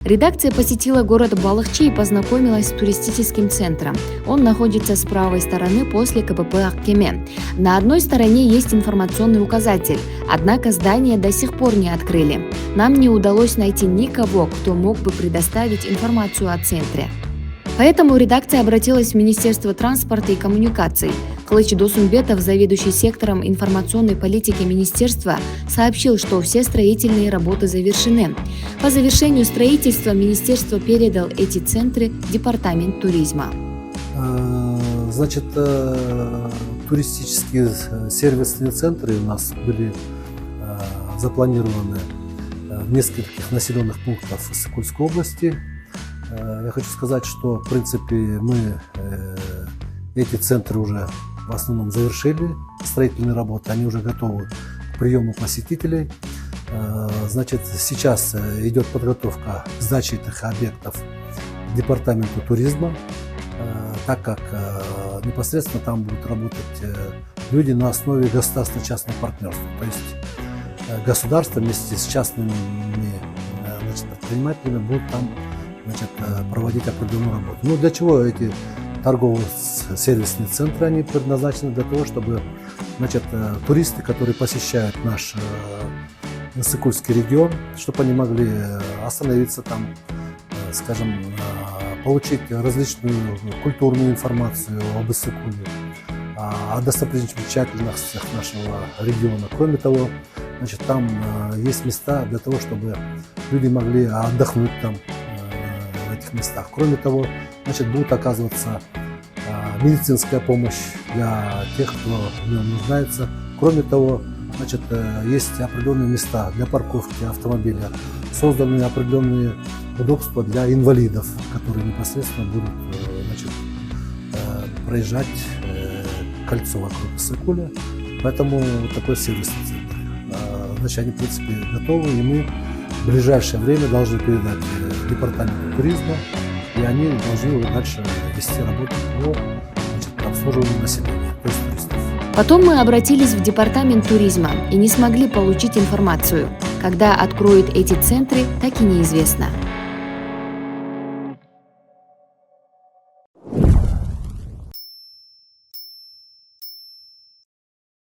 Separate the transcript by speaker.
Speaker 1: Редакция посетила город Балахчи и познакомилась с туристическим центром. Он находится с правой стороны после КПП Аккеме. На одной стороне есть информационный указатель, однако здание до сих пор не открыли. Нам не удалось найти никого, кто мог бы предоставить информацию о центре. Поэтому редакция обратилась в Министерство транспорта и коммуникаций. Кылыч Досумбетов, заведующий сектором информационной политики министерства, сообщил, что все строительные работы завершены. По завершению строительства министерство передал эти центры в департамент туризма.
Speaker 2: Значит, туристические сервисные центры у нас были запланированы в нескольких населенных пунктах Иссык-Кульской области. Я хочу сказать, что в принципе мы эти центры уже в основном завершили строительные работы, они уже готовы к приему посетителей. Значит, сейчас идет подготовка к сдаче этих объектов департаменту туризма, так как непосредственно там будут работать люди на основе государственно-частного партнерства. То есть государство вместе с частными предпринимателями будут там проводить определенную работу. Ну, для чего эти торгово-сервисные центры, они предназначены для того, чтобы туристы, которые посещают наш Иссык-Кульский регион, чтобы они могли остановиться там, скажем, получить различную культурную информацию об Иссык-Куле, о достопримечательностях нашего региона. Кроме того, там есть места для того, чтобы люди могли отдохнуть там, в этих местах. Кроме того, будет оказываться медицинская помощь для тех, кто в нем нуждается. Кроме того, есть определенные места для парковки автомобиля, созданы определенные удобства для инвалидов, которые непосредственно будут проезжать кольцо вокруг Иссык-Куля. Поэтому такой сервисный центр. Они, в принципе, готовы, и мы в ближайшее время должны передать департаменту туризма, и они должны уже дальше вести работу по обслуживанию населения, то есть туристов.
Speaker 1: Потом мы обратились в департамент туризма и не смогли получить информацию. Когда откроют эти центры, так и неизвестно.